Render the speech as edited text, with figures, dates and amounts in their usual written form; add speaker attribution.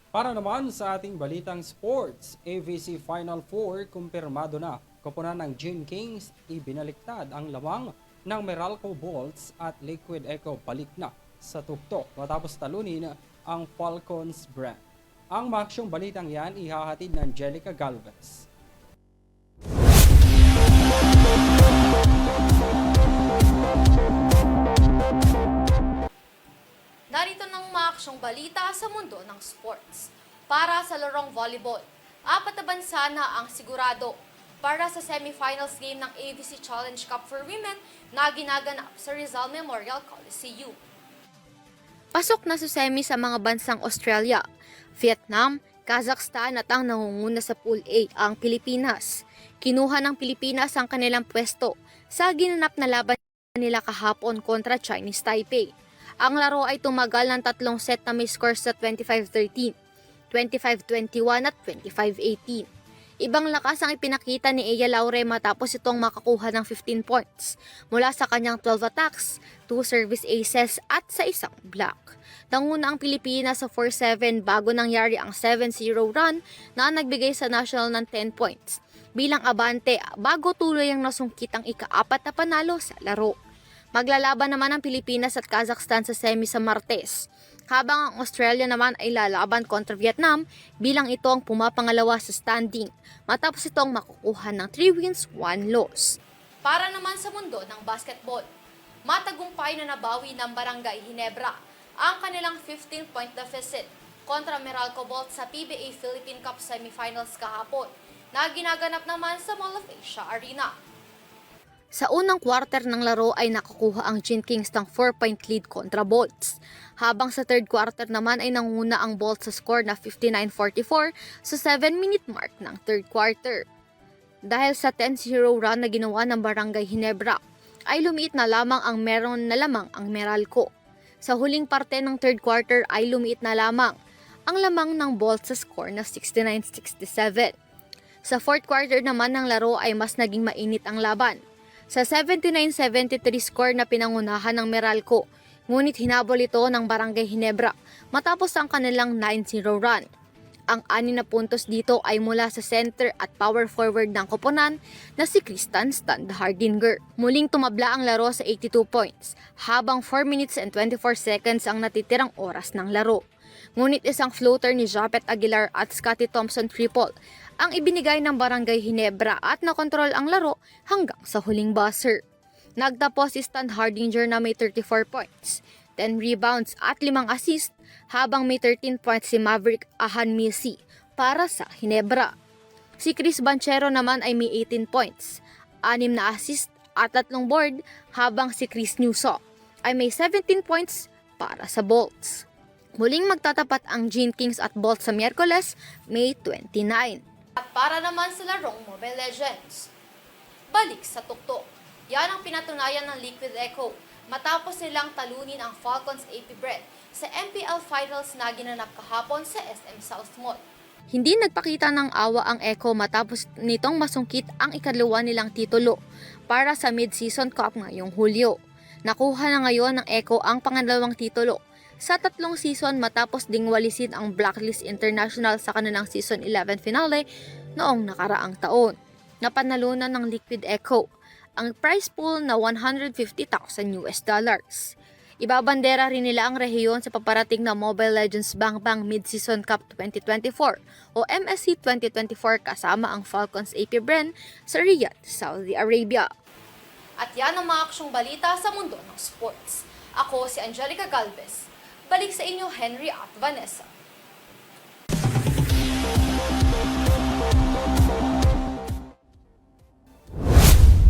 Speaker 1: Para naman sa ating balitang sports, AVC Final Four kumpirmado na. Koponan ng Gene Kings, ibinaliktad ang lamang ng Meralco Bolts at Liquid Echo balik na sa tuktok matapos talunin ang Falcons brand. Ang maksyong balitang yan ihahatid ng Angelica Galvez.
Speaker 2: Narito ng maaksyong balita sa mundo ng sports. Para sa larong volleyball, 4 na bansa na ang sigurado para sa semifinals game ng AVC Challenge Cup for Women na ginaganap sa Rizal Memorial Coliseum. Pasok na sa semi sa mga bansang Australia, Vietnam, Kazakhstan at ang nangunguna sa Pool A ang Pilipinas. Kinuha ng Pilipinas ang kanilang pwesto sa ginanap na laban nila kahapon kontra Chinese Taipei. Ang laro ay tumagal ng 3 set na may scores sa 25-13, 25-21 at 25-18. Ibang lakas ang ipinakita ni Ea Laure matapos itong makakuha ng 15 points mula sa kanyang 12 attacks, 2 service aces at sa isang block. Nanguna ang Pilipinas sa 4-7 bago nangyari ang 7-0 run na nagbigay sa national ng 10 points bilang abante bago tuloy ang nasungkit ang ika-4 na panalo sa laro. Maglalaban naman ang Pilipinas at Kazakhstan sa semi sa Martes, habang ang Australia naman ay lalaban kontra Vietnam bilang ito ang pumapangalawa sa standing matapos itong makukuha ng 3 wins, 1 loss. Para naman sa mundo ng basketball, matagumpay na nabawi ng Barangay Ginebra ang kanilang 15-point deficit kontra Meralco Bolts sa PBA Philippine Cup semifinals kahapon na ginaganap naman sa Mall of Asia Arena. Sa unang quarter ng laro ay nakakuha ang Gene Kings ng 4-point lead kontra Bolts, habang sa third quarter naman ay nanguna ang Bolts sa score na 59-44 sa 7-minute mark ng third quarter. Dahil sa 10-0 run na ginawa ng Barangay Ginebra, ay lumiit na lamang ang meron na lamang ang Meralco. Sa huling parte ng third quarter ay lumiit na lamang ang lamang ng Bolts sa score na 69-67. Sa fourth quarter naman ng laro ay mas naging mainit ang laban. Sa 79-73 score na pinangunahan ng Meralco, ngunit hinabol ito ng Barangay Ginebra matapos ang kanilang 9-0 run. Ang 6 na puntos dito ay mula sa center at power forward ng koponan na si Kristan Stand Hardinger. Muling tumabla ang laro sa 82 points, habang 4 minutes and 24 seconds ang natitirang oras ng laro. Ngunit isang floater ni Japet Aguilar at Scottie Thompson triple ang ibinigay ng Barangay Ginebra at nakontrol ang laro hanggang sa huling buzzer. Nagtapos si Stan Hardinger na may 34 points, 10 rebounds at 5 assist, habang may 13 points si Maverick Ahanmisi para sa Ginebra. Si Chris Banchero naman ay may 18 points, 6 na assist at 3 board, habang si Chris Newso ay may 17 points para sa Bolts. Muling magtatapat ang Gene Kings at Bolts sa Miyerkules, May 29. At para naman sa larong Mobile Legends, balik sa tuktok. Yan ang pinatunayan ng Liquid Echo matapos nilang talunin ang Falcons AP Bread sa MPL Finals na ginanap kahapon sa SM South Mall. Hindi nagpakita ng awa ang Echo matapos nitong masungkit ang ikalawa nilang titulo para sa Mid-Season Cup ngayong Hulyo. Nakuha na ngayon ng Echo ang pangalawang titulo sa 3 season matapos ding walisin ang Blacklist International sa kanilang Season 11 finale noong nakaraang taon. Napanalunan ng Liquid Echo ang prize pool na $150,000. Ibabandera rin nila ang rehiyon sa paparating na Mobile Legends Bang Bang Mid-Season Cup 2024 o MSC 2024 kasama ang Falcons AP Bren sa Riyadh, Saudi Arabia. At yan ang mga aksyong balita sa mundo ng sports. Ako si Angelica Galvez. Balik sa inyo, Henry at Vanessa.